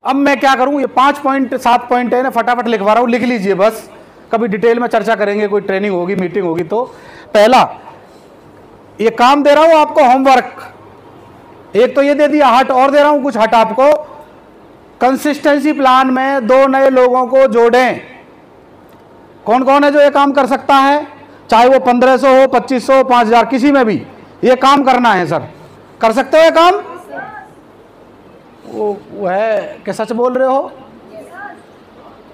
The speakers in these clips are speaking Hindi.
अब मैं क्या करूं, ये 5 पॉइंट 7 पॉइंट है ना, फटाफट लिखवा रहा हूं, लिख लीजिए बस, कभी डिटेल में चर्चा करेंगे, कोई ट्रेनिंग होगी, मीटिंग होगी। तो पहला ये काम दे रहा हूं आपको होमवर्क, एक तो ये दे दिया हट, और दे रहा हूं कुछ हट आपको। कंसिस्टेंसी प्लान में 2 नए लोगों को जोड़ें। कौन कौन है जो ये काम कर सकता है, चाहे वो 1500 हो, 2500 हो, 5000, किसी में भी ये काम करना है सर, कर सकते हो ये काम? वो है कि सच बोल रहे हो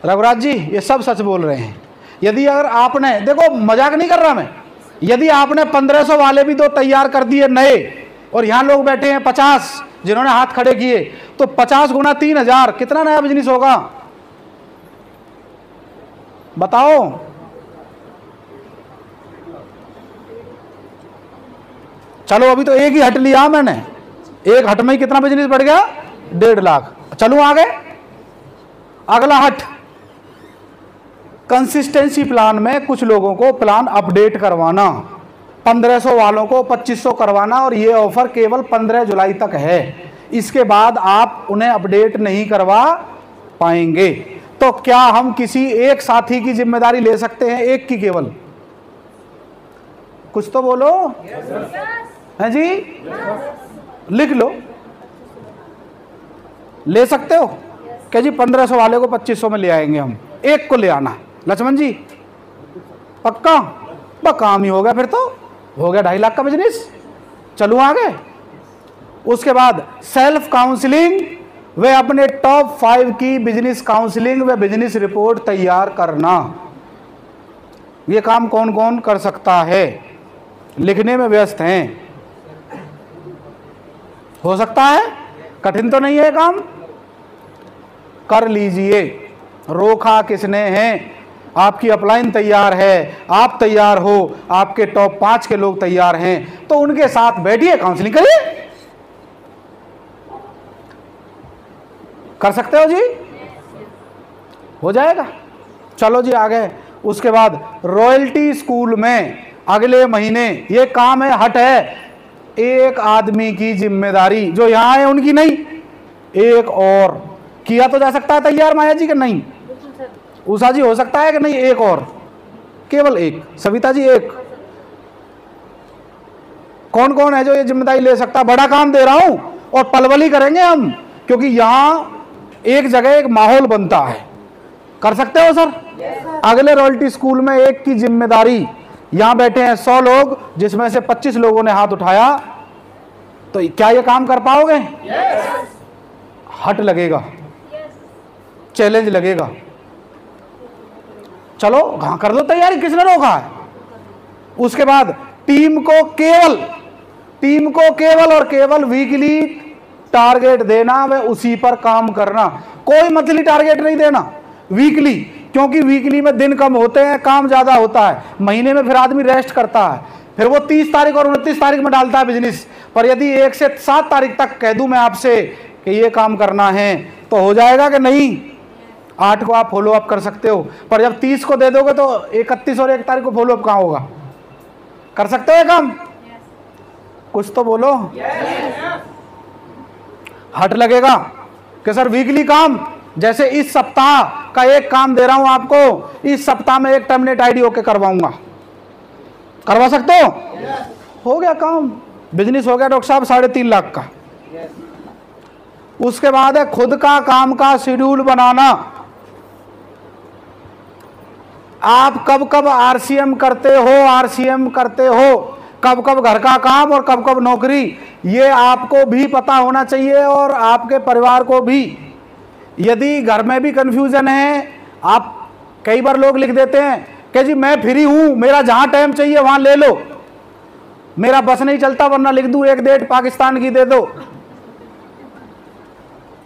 रघुराज जी? ये सब सच बोल रहे हैं। यदि अगर आपने, देखो मजाक नहीं कर रहा मैं, यदि आपने 1500 वाले भी 2 तैयार कर दिए नए, और यहाँ लोग बैठे हैं 50 जिन्होंने हाथ खड़े किए, तो 50 गुना 3000 कितना नया बिजनेस होगा बताओ? चलो अभी तो एक ही हट लिया मैंने, एक हट में ही कितना बिजनेस बढ़ गया? 1.5 लाख। चलूं आगे, अगला हट, कंसिस्टेंसी प्लान में कुछ लोगों को प्लान अपडेट करवाना, 1500 वालों को 2500 करवाना, और ये ऑफर केवल 15 जुलाई तक है, इसके बाद आप उन्हें अपडेट नहीं करवा पाएंगे। तो क्या हम किसी एक साथी की जिम्मेदारी ले सकते हैं, एक की केवल? कुछ तो बोलो है जी, लिख लो, ले सकते हो क्या जी? 1500 वाले को 2500 में ले आएंगे हम, एक को ले आना। लक्ष्मण जी पक्का? काम ही हो गया, फिर तो हो गया 2.5 लाख का बिजनेस। चलूं आगे, उसके बाद सेल्फ काउंसलिंग वे अपने टॉप 5 की बिजनेस काउंसलिंग व बिजनेस रिपोर्ट तैयार करना। ये काम कौन कौन कर सकता है? लिखने में व्यस्त हैं, हो सकता है, कठिन तो नहीं है काम, कर लीजिए। रोका किसने है? आपकी अपलाइन तैयार है, आप तैयार हो, आपके टॉप 5 के लोग तैयार हैं, तो उनके साथ बैठिए, काउंसलिंग करिए। कर सकते हो जी? हो जाएगा। चलो जी आगे, उसके बाद रॉयल्टी स्कूल में अगले महीने, ये काम है हट है, एक आदमी की जिम्मेदारी, जो यहां है उनकी नहीं, एक और किया तो जा सकता है तैयार माया जी कि नहीं? उषा जी हो सकता है कि नहीं? एक और, केवल एक। सविता जी एक। कौन कौन है जो ये जिम्मेदारी ले सकता है? बड़ा काम दे रहा हूं और पलवली करेंगे हम, क्योंकि यहां एक जगह एक माहौल बनता है। कर सकते हो सर? अगले रॉयल्टी स्कूल में एक की जिम्मेदारी, यहां बैठे हैं 100 लोग, जिसमें से 25 लोगों ने हाथ उठाया, तो क्या ये काम कर पाओगे? हट लगेगा, चैलेंज लगेगा। चलो हाँ कर दो तैयारी, किसने रोका है? उसके बाद टीम को केवल और केवल वीकली टारगेट देना व उसी पर काम करना। कोई मंथली टारगेट नहीं देना, वीकली, क्योंकि वीकली में दिन कम होते हैं, काम ज्यादा होता है, महीने में फिर आदमी रेस्ट करता है, फिर वो 30 तारीख और 29 तारीख में डालता है बिजनेस। पर यदि 1 से 7 तारीख तक कह दूं मैं आपसे कि ये काम करना है, तो हो जाएगा कि नहीं? 8 को आप फॉलो अप कर सकते हो, पर जब 30 को दे दोगे तो 31 और 1 तारीख को फॉलो अप कहाँ होगा? कर सकते हो ये काम? कुछ तो बोलो। हट लगेगा कि सर वीकली काम, जैसे इस सप्ताह का एक काम दे रहा हूं आपको, इस सप्ताह में एक टर्मिनेट आईडी होके करवाऊंगा, करवा सकते हो? हो गया काम, बिजनेस हो गया डॉक्टर साहब 3.5 लाख का। उसके बाद है खुद का काम का शेड्यूल बनाना। आप कब कब आरसीएम करते हो, कब कब घर का काम और कब कब नौकरी, ये आपको भी पता होना चाहिए और आपके परिवार को भी। यदि घर में भी कंफ्यूजन है, आप कई बार लोग लिख देते हैं कि जी मैं फ्री हूं, मेरा जहां टाइम चाहिए वहां ले लो, मेरा बस नहीं चलता, वरना लिख दूं एक डेट पाकिस्तान की दे दो,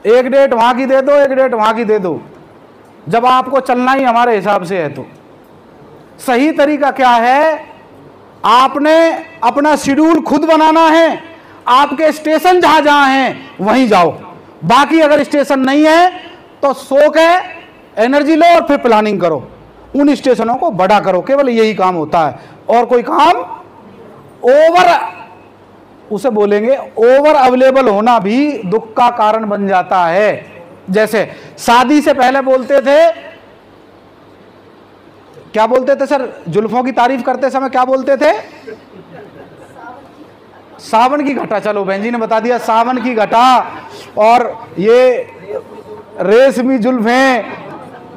एक डेट वहां की दे दो, एक डेट वहां की दे दो। जब आपको चलना ही हमारे हिसाब से है, तो सही तरीका क्या है? आपने अपना शेड्यूल खुद बनाना है, आपके स्टेशन जहां जहां हैं वहीं जाओ। बाकी अगर स्टेशन नहीं है तो सो के एनर्जी लो और फिर प्लानिंग करो, उन स्टेशनों को बड़ा करो, केवल यही काम होता है। और कोई काम ओवर, उसे बोलेंगे ओवर अवेलेबल होना भी दुख का कारण बन जाता है। जैसे शादी से पहले बोलते थे, क्या बोलते थे सर, जुल्फों की तारीफ करते समय क्या बोलते थे? सावन की घटा। चलो बहन जी ने बता दिया, सावन की घटा। और ये रेशमी जुल्फें,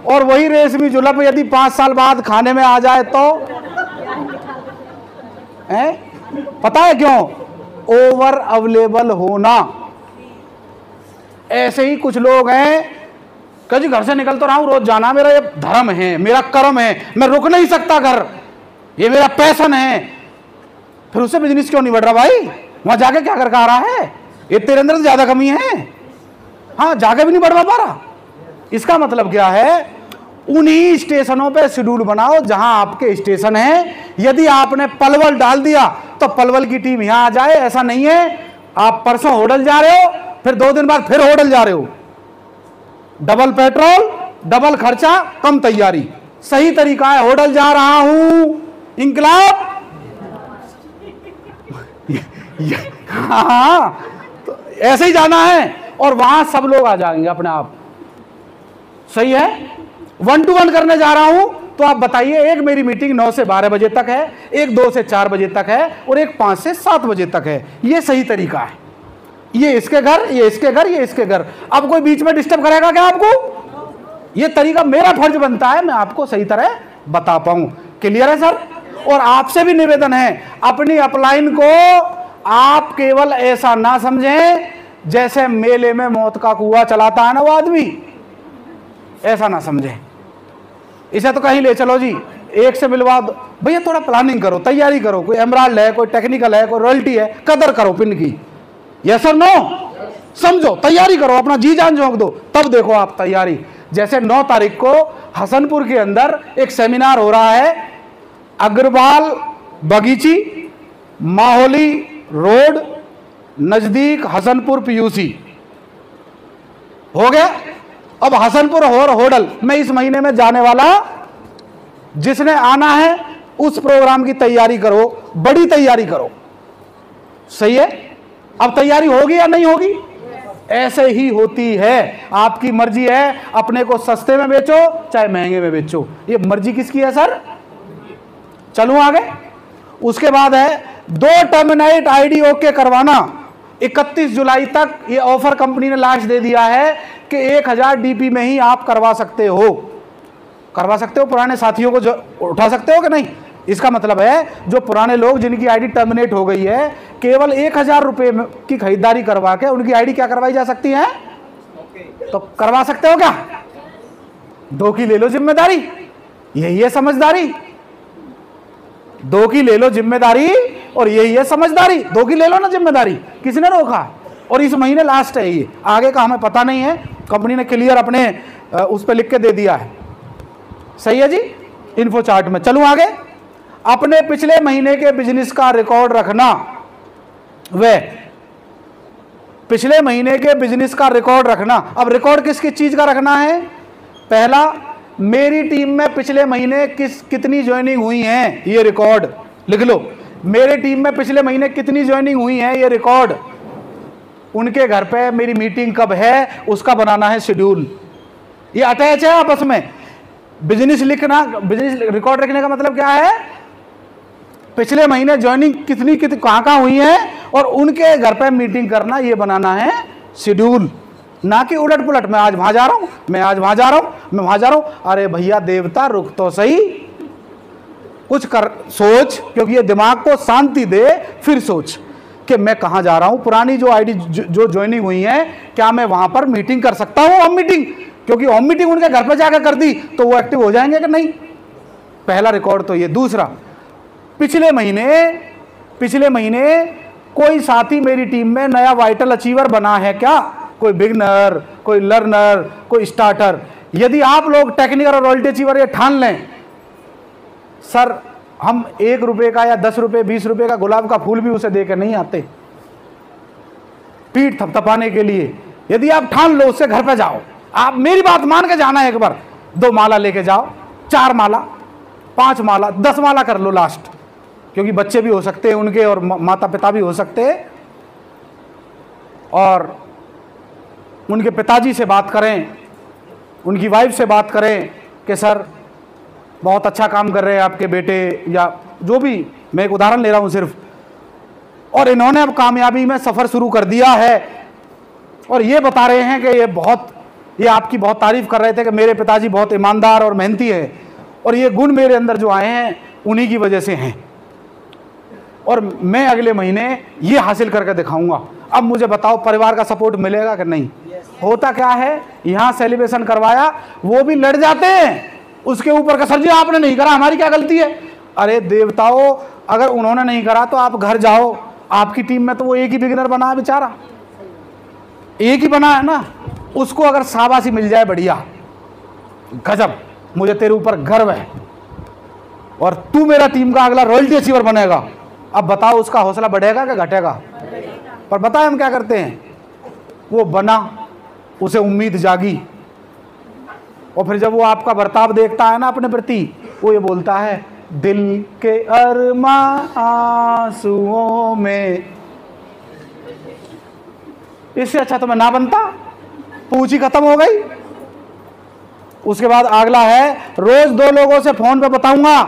और वही रेशमी जुल्फ यदि 5 साल बाद खाने में आ जाए तो पता है क्यों? ओवर अवेलेबल होना। ऐसे ही कुछ लोग हैं कि जी घर से निकल तो रहा हूं, रोज जाना, मेरा ये धर्म है, मेरा कर्म है, मैं रुक नहीं सकता घर, ये मेरा पैशन है। फिर उससे बिजनेस क्यों नहीं बढ़ रहा भाई? वहां जाके क्या करके आ रहा है? ये तेरे अंदर ज्यादा कमी है। हाँ, जाके भी नहीं बढ़वा पा रहा। इसका मतलब क्या है? उन्हीं स्टेशनों पे शेड्यूल बनाओ जहां आपके स्टेशन है। यदि आपने पलवल डाल दिया तो पलवल की टीम यहां आ जाए, ऐसा नहीं है। आप परसों होटल जा रहे हो, फिर 2 दिन बाद फिर होटल जा रहे हो, डबल पेट्रोल, डबल खर्चा, कम तैयारी। सही तरीका है, होटल जा रहा हूं इंकलाब, हाँ, तो ऐसे ही जाना है और वहां सब लोग आ जाएंगे अपने आप। सही है। 1 to 1 करने जा रहा हूं तो आप बताइए, एक मेरी मीटिंग 9 से 12 बजे तक है, एक 2 से 4 बजे तक है, और एक 5 से 7 बजे तक है। ये सही तरीका है। ये इसके घर, ये इसके घर, ये इसके घर। अब कोई बीच में डिस्टर्ब करेगा क्या आपको? ये तरीका मेरा फर्ज बनता है, मैं आपको सही तरह बता पाऊं। क्लियर है सर? और आपसे भी निवेदन है, अपनी अपलाइन को आप केवल ऐसा ना समझें जैसे मेले में मौत का कुआं चलाता है ना वो आदमी, ऐसा ना समझें। इसे तो कहीं ले चलो जी, एक से मिलवा दो भैया, थोड़ा प्लानिंग करो, तैयारी करो, कोई एमराल्ड है, कोई टेक्निकल है, कोई रॉयल्टी है, कदर करो पिन की। यस और नो? समझो, तैयारी करो, अपना जी जान झोंक दो, तब देखो आप तैयारी। जैसे 9 तारीख को हसनपुर के अंदर एक सेमिनार हो रहा है, अग्रवाल बगीची, माहौली रोड, नजदीक हसनपुर पीयूसी। हो गया। अब हसनपुर और होडल मैं इस महीने में जाने वाला, जिसने आना है उस प्रोग्राम की तैयारी करो, बड़ी तैयारी करो। सही है। अब तैयारी होगी या नहीं होगी? ऐसे ही होती है। आपकी मर्जी है, अपने को सस्ते में बेचो चाहे महंगे में बेचो, ये मर्जी किसकी है सर? चलूं आगे। उसके बाद है 2 टर्मिनेट आईडी ओके करवाना। 31 जुलाई तक ये ऑफर कंपनी ने लास्ट दे दिया है कि 1000 डीपी में ही आप करवा सकते हो। करवा सकते हो, पुराने साथियों को जो उठा सकते हो कि नहीं? इसका मतलब है जो पुराने लोग जिनकी आईडी टर्मिनेट हो गई है, केवल 1000 रुपए की खरीदारी करवा के उनकी आईडी क्या करवाई जा सकती है? तो करवा सकते हो क्या? 2 की ले लो जिम्मेदारी, यही है समझदारी। 2 की ले लो जिम्मेदारी और यही है समझदारी। 2 की ले लो ना जिम्मेदारी, किसने रोका? और इस महीने लास्ट है, ये आगे का हमें पता नहीं है, कंपनी ने क्लियर अपने उस पर लिख के दे दिया है। सही है जी, इन्फो चार्ट में। चलूं आगे। अपने पिछले महीने के बिजनेस का रिकॉर्ड रखना। वे पिछले महीने के बिजनेस का रिकॉर्ड रखना। अब रिकॉर्ड किस किस चीज का रखना है? पहला, मेरी टीम में पिछले महीने कितनी ज्वाइनिंग हुई है, ये रिकॉर्ड लिख लो। मेरे टीम में पिछले महीने कितनी ज्वाइनिंग हुई है, ये रिकॉर्ड। उनके घर पे मेरी मीटिंग कब है, उसका बनाना है शेड्यूल। ये अटैच है आपस में। बिजनेस लिखना, बिजनेस रिकॉर्ड रखने का मतलब क्या है? पिछले महीने ज्वाइनिंग कितनी कहाँ हुई है और उनके घर पे मीटिंग करना, ये बनाना है शेड्यूल। ना कि उलट पुलट, मैं आज वहां जा रहा हूं, मैं आज वहां जा रहा हूं, मैं वहां जा रहा हूं। अरे भैया देवता, रुक तो सही, कुछ कर सोच, क्योंकि ये दिमाग को शांति दे, फिर सोच कि मैं कहां जा रहा हूं। पुरानी जो आईडी जो ज्वाइनिंग हुई है, क्या मैं वहां पर मीटिंग कर सकता हूं? होम मीटिंग, क्योंकि होम मीटिंग उनके घर पर जाकर कर दी तो वो एक्टिव हो जाएंगे कि नहीं? पहला रिकॉर्ड तो ये। दूसरा, पिछले महीने कोई साथी मेरी टीम में नया वाइटल अचीवर बना है क्या? कोई बिगनर, कोई लर्नर, कोई स्टार्टर। यदि आप लोग टेक्निकल और रॉयल्टी अचीवर ये ठान लें, सर हम 1 रुपए का या 10 रुपए 20 रुपए का गुलाब का फूल भी उसे देकर नहीं आते, पीठ थपथपाने के लिए। यदि आप ठान लो, उससे घर पे जाओ, आप मेरी बात मान के जाना है। एक बार 2 माला लेके जाओ, 4 माला, 5 माला, 10 माला कर लो लास्ट, क्योंकि बच्चे भी हो सकते हैं उनके और माता पिता भी हो सकते हैं। और उनके पिताजी से बात करें, उनकी वाइफ से बात करें कि सर बहुत अच्छा काम कर रहे हैं आपके बेटे, या जो भी, मैं एक उदाहरण ले रहा हूँ सिर्फ, और इन्होंने अब कामयाबी में सफ़र शुरू कर दिया है और ये बता रहे हैं कि ये आपकी बहुत तारीफ़ कर रहे थे कि मेरे पिताजी बहुत ईमानदार और मेहनती है और ये गुण मेरे अंदर जो आए हैं उन्हीं की वजह से हैं, और मैं अगले महीने ये हासिल करके दिखाऊंगा। अब मुझे बताओ परिवार का सपोर्ट मिलेगा कि नहीं? होता क्या है, यहाँ सेलिब्रेशन करवाया, वो भी लड़ जाते हैं उसके ऊपर का, सर जी आपने नहीं करा, हमारी क्या गलती है? अरे देवताओं, अगर उन्होंने नहीं करा तो आप घर जाओ, आपकी टीम में तो वो एक ही बिगिनर बना है बेचारा, एक ही बना है ना, उसको अगर शाबाशी मिल जाए, बढ़िया, गजब, मुझे तेरे ऊपर गर्व है और तू मेरा टीम का अगला रॉयल्टी अचीवर बनेगा। अब बताओ उसका हौसला बढ़ेगा कि घटेगा? पर बताए हम क्या करते हैं, वो बना, उसे उम्मीद जागी, और फिर जब वो आपका बर्ताव देखता है ना अपने प्रति, वो ये बोलता है, दिल के अरमा आंसुओं में, इससे अच्छा तो मैं ना बनता, पूछी खत्म हो गई। उसके बाद अगला है, रोज 2 लोगों से फोन पे बताऊंगा,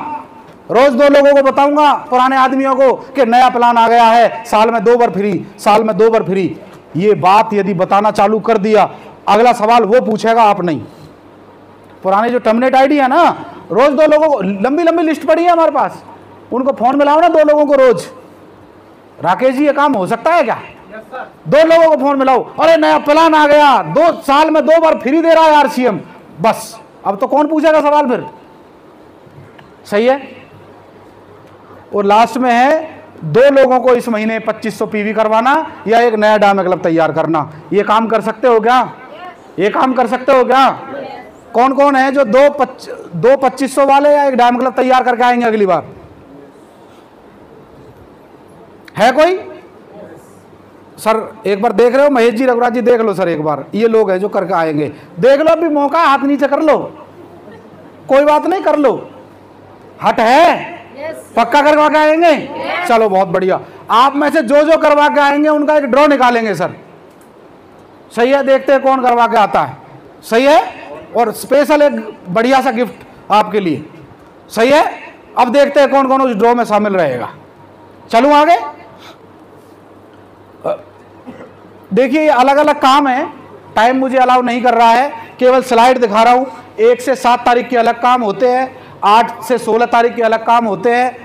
रोज 2 लोगों को बताऊंगा, पुराने आदमियों को, कि नया प्लान आ गया है, साल में 2 बार फ्री, साल में 2 बार फ्री। ये बात यदि बताना चालू कर दिया, अगला सवाल वो पूछेगा, आप नहीं। पुराने जो टर्मिनेट आईडी है ना, रोज 2 लोगों को, लंबी लंबी लिस्ट पड़ी है हमारे पास, उनको फोन मिलाओ ना 2 लोगों को रोज। राकेश जी ये काम हो सकता है क्या? 2 लोगों को फोन मिलाओ, अरे नया प्लान आ गया, 2 साल में 2 बार फ्री दे रहा है आरसीएम, बस अब तो कौन पूछेगा सवाल फिर? सही है। और लास्ट में है, 2 लोगों को इस महीने 2500 पीवी करवाना या एक नया डायमंड क्लब तैयार करना। ये काम कर सकते हो क्या? ये काम कर सकते हो क्या? कौन कौन है जो 2 2500 वाले या एक डायमंड क्लब तैयार करके आएंगे अगली बार? है कोई? सर एक बार देख रहे हो, महेश जी, रघुराज जी, देख लो सर एक बार, ये लोग हैं जो करके आएंगे, देख लो, अभी मौका, हाथ नीचे कर लो, कोई बात नहीं, कर लो, हट है, पक्का करवा के आएंगे? चलो बहुत बढ़िया। आप में से जो करवा के आएंगे उनका एक ड्रॉ निकालेंगे सर, सही है? देखते हैं कौन करवा के आता है, सही है? और स्पेशल एक बढ़िया सा गिफ्ट आपके लिए, सही है? अब देखते हैं कौन कौन उस ड्रॉ में शामिल रहेगा। चलूं आगे? देखिए ये अलग अलग काम है, टाइम मुझे अलाउ नहीं कर रहा है, केवल स्लाइड दिखा रहा हूँ। 1 से 7 तारीख के अलग काम होते हैं, 8 से 16 तारीख के अलग काम होते हैं,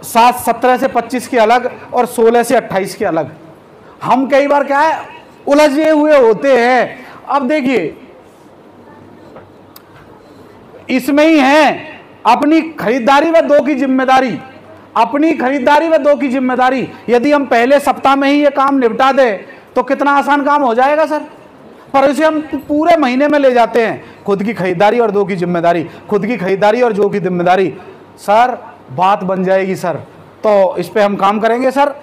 17 से 25 के अलग, और 16 से 28 के अलग। हम कई बार क्या है, उलझे हुए होते हैं। अब देखिए इसमें ही है अपनी खरीदारी व 2 की जिम्मेदारी, अपनी खरीदारी व 2 की जिम्मेदारी। यदि हम पहले सप्ताह में ही ये काम निपटा दें तो कितना आसान काम हो जाएगा सर, पर इसे हम पूरे महीने में ले जाते हैं। खुद की खरीदारी और 2 की जिम्मेदारी, खुद की खरीदारी और 2 की जिम्मेदारी, सर बात बन जाएगी सर। तो इस पे हम काम करेंगे सर।